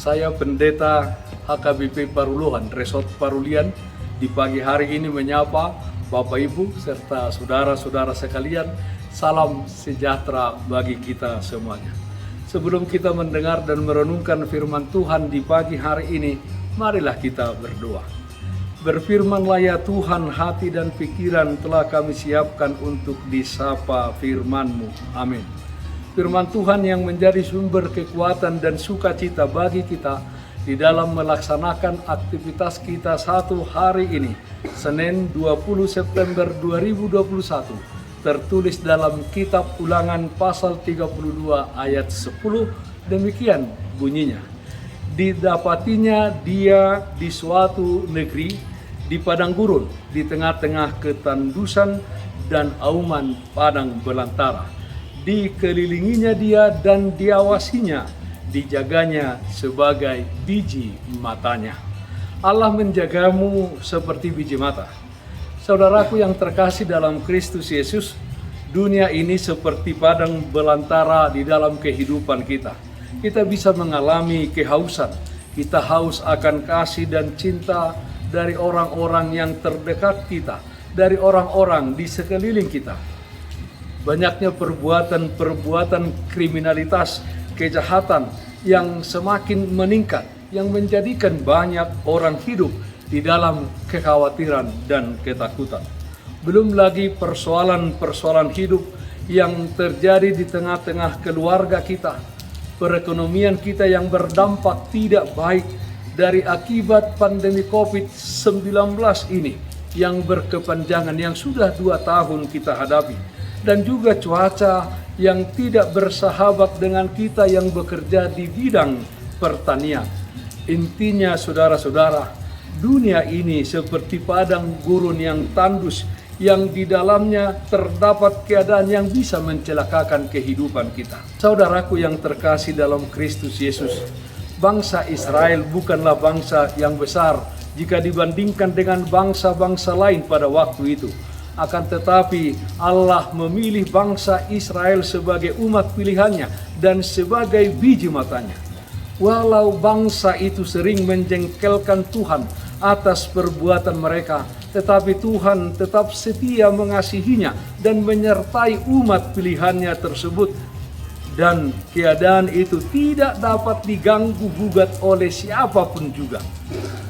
Saya Pendeta HKBP Paruluhan, Resort Parulian, di pagi hari ini menyapa Bapak Ibu serta saudara-saudara sekalian. Salam sejahtera bagi kita semuanya. Sebelum kita mendengar dan merenungkan firman Tuhan di pagi hari ini, marilah kita berdoa. Berfirmanlah ya Tuhan, hati dan pikiran telah kami siapkan untuk disapa firman-Mu. Amin. Firman Tuhan yang menjadi sumber kekuatan dan sukacita bagi kita di dalam melaksanakan aktivitas kita satu hari ini, Senin 20 September 2021, tertulis dalam kitab Ulangan pasal 32 ayat 10, demikian bunyinya. Didapatinya dia di suatu negeri, di padang gurun, di tengah-tengah ketandusan dan auman padang belantara. Dikelilinginya dia dan diawasinya, dijaganya sebagai biji matanya. Allah menjagamu seperti biji mata. Saudaraku yang terkasih dalam Kristus Yesus, dunia ini seperti padang belantara di dalam kehidupan kita. Kita bisa mengalami kehausan. Kita haus akan kasih dan cinta dari orang-orang yang terdekat kita, dari orang-orang di sekeliling kita. Banyaknya perbuatan kriminalitas, kejahatan yang semakin meningkat, yang menjadikan banyak orang hidup di dalam kekhawatiran dan ketakutan. Belum lagi persoalan-persoalan hidup yang terjadi di tengah-tengah keluarga kita, perekonomian kita yang berdampak tidak baik dari akibat pandemi COVID-19 ini yang berkepanjangan, yang sudah 2 tahun kita hadapi. Dan juga cuaca yang tidak bersahabat dengan kita yang bekerja di bidang pertanian. Intinya saudara-saudara, dunia ini seperti padang gurun yang tandus, yang di dalamnya terdapat keadaan yang bisa mencelakakan kehidupan kita. Saudaraku yang terkasih dalam Kristus Yesus, bangsa Israel bukanlah bangsa yang besar jika dibandingkan dengan bangsa-bangsa lain pada waktu itu. Akan tetapi Allah memilih bangsa Israel sebagai umat pilihannya dan sebagai biji matanya. Walau bangsa itu sering menjengkelkan Tuhan atas perbuatan mereka, tetapi Tuhan tetap setia mengasihinya dan menyertai umat pilihannya tersebut. Dan keadaan itu tidak dapat diganggu gugat oleh siapapun juga.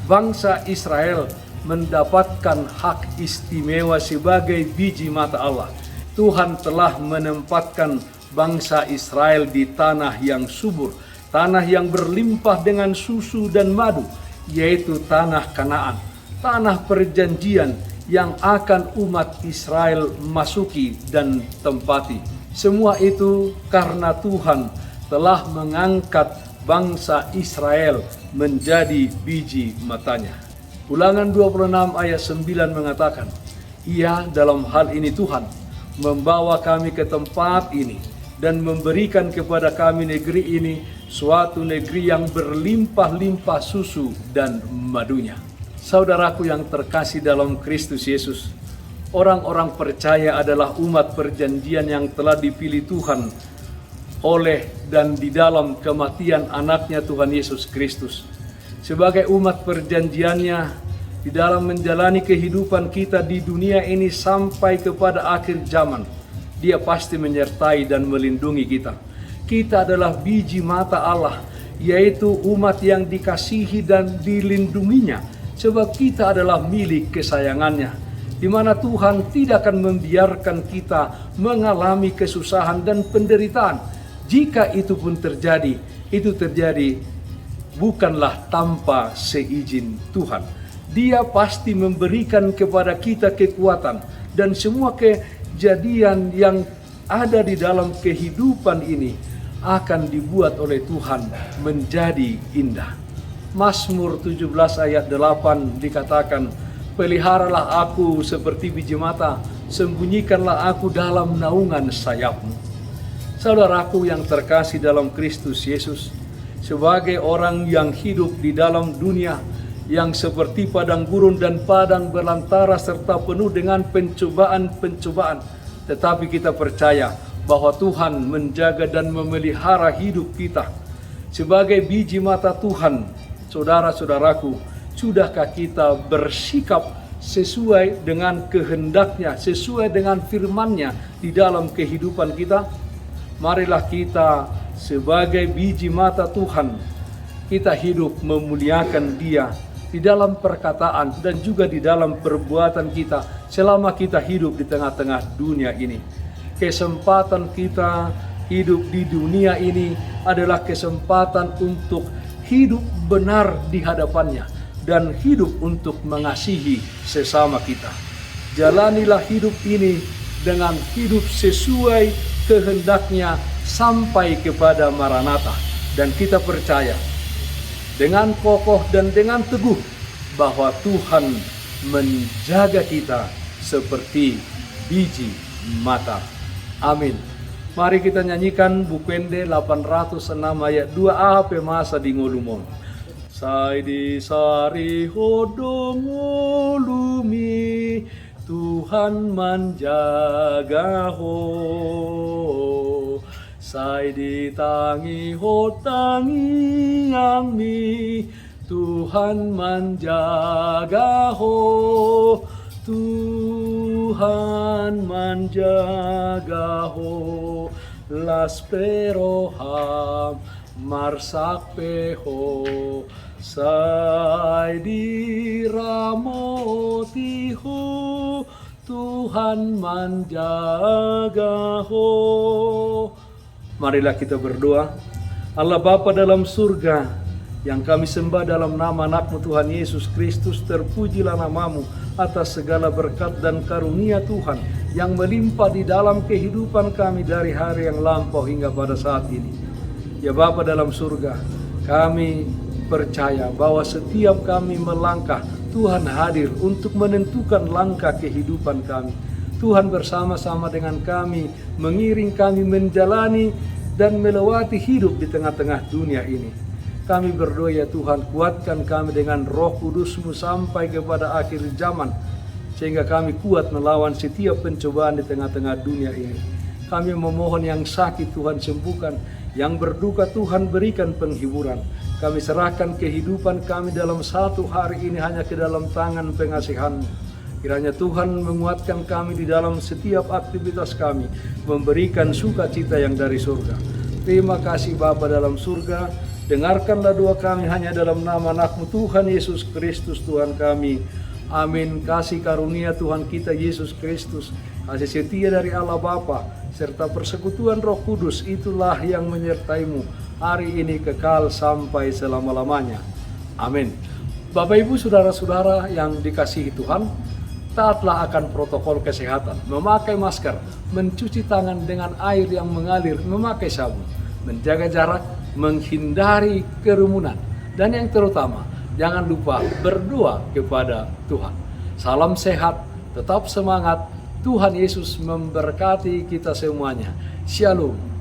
Bangsa Israel mendapatkan hak istimewa sebagai biji mata Allah. Tuhan telah menempatkan bangsa Israel di tanah yang subur, tanah yang berlimpah dengan susu dan madu, yaitu tanah Kanaan, tanah perjanjian yang akan umat Israel masuki dan tempati. Semua itu karena Tuhan telah mengangkat bangsa Israel menjadi biji matanya. Ulangan 26 ayat 9 mengatakan, Ia dalam hal ini Tuhan membawa kami ke tempat ini dan memberikan kepada kami negeri ini, suatu negeri yang berlimpah-limpah susu dan madunya. Saudaraku yang terkasih dalam Kristus Yesus, orang-orang percaya adalah umat perjanjian yang telah dipilih Tuhan oleh dan di dalam kematian anaknya Tuhan Yesus Kristus. Sebagai umat perjanjiannya, di dalam menjalani kehidupan kita di dunia ini sampai kepada akhir zaman, Dia pasti menyertai dan melindungi kita. Kita adalah biji mata Allah, yaitu umat yang dikasihi dan dilindunginya, sebab kita adalah milik kesayangannya, di mana Tuhan tidak akan membiarkan kita mengalami kesusahan dan penderitaan. Jika itu pun terjadi, itu terjadi bukanlah tanpa seizin Tuhan. Dia pasti memberikan kepada kita kekuatan, dan semua kejadian yang ada di dalam kehidupan ini akan dibuat oleh Tuhan menjadi indah. Mazmur 17 ayat 8 dikatakan, peliharalah aku seperti biji mata, sembunyikanlah aku dalam naungan sayap-Mu. Saudaraku yang terkasih dalam Kristus Yesus, sebagai orang yang hidup di dalam dunia yang seperti padang gurun dan padang belantara serta penuh dengan pencobaan-pencobaan, tetapi kita percaya bahwa Tuhan menjaga dan memelihara hidup kita. sebagai biji mata Tuhan, saudara-saudaraku, sudahkah kita bersikap sesuai dengan kehendaknya, sesuai dengan firman-Nya di dalam kehidupan kita? Marilah kita sebagai biji mata Tuhan, kita hidup memuliakan Dia di dalam perkataan dan juga di dalam perbuatan kita selama kita hidup di tengah-tengah dunia ini. Kesempatan kita hidup di dunia ini adalah kesempatan untuk hidup benar di hadapan-Nya dan hidup untuk mengasihi sesama kita. Jalanilah hidup ini dengan hidup sesuai kehendak-Nya sampai kepada Maranatha. Dan kita percaya dengan kokoh dan dengan teguh bahwa Tuhan menjaga kita seperti biji mata. Amin. Mari kita nyanyikan Bukwende 806 ayat 2a pemasa di ngolumon. Sai di sari hodongolumi, Tuhan menjaga ho. Sai di tangi hotangi yang mi, Tuhan menjaga ho. Tuhan menjaga ho. Las peroham marsak peho. Sai di ramoti ho, Tuhan menjaga ho. Marilah kita berdoa. Allah Bapa dalam surga, yang kami sembah dalam nama anak-Mu Tuhan Yesus Kristus, terpujilah nama-Mu atas segala berkat dan karunia Tuhan yang melimpah di dalam kehidupan kami dari hari yang lampau hingga pada saat ini. Ya Bapa dalam surga, kami percaya bahwa setiap kami melangkah, Tuhan hadir untuk menentukan langkah kehidupan kami. Tuhan bersama-sama dengan kami, mengiring kami menjalani dan melewati hidup di tengah-tengah dunia ini. Kami berdoa ya Tuhan, kuatkan kami dengan Roh Kudus-Mu sampai kepada akhir zaman, sehingga kami kuat melawan setiap pencobaan di tengah-tengah dunia ini. Kami memohon yang sakit Tuhan sembuhkan, yang berduka Tuhan berikan penghiburan. Kami serahkan kehidupan kami dalam satu hari ini hanya ke dalam tangan pengasihan-Mu. Kiranya Tuhan menguatkan kami di dalam setiap aktivitas kami, memberikan sukacita yang dari surga. Terima kasih Bapa dalam surga, dengarkanlah doa kami hanya dalam nama anak-Mu Tuhan Yesus Kristus Tuhan kami. Amin. Kasih karunia Tuhan kita Yesus Kristus, kasih setia dari Allah Bapa, serta persekutuan Roh Kudus itulah yang menyertai-Mu hari ini kekal sampai selama-lamanya. Amin. Bapak Ibu saudara-saudara yang dikasihi Tuhan, taatlah akan protokol kesehatan, memakai masker, mencuci tangan dengan air yang mengalir, memakai sabun, menjaga jarak, menghindari kerumunan, dan yang terutama, jangan lupa berdoa kepada Tuhan. Salam sehat, tetap semangat, Tuhan Yesus memberkati kita semuanya. Shalom.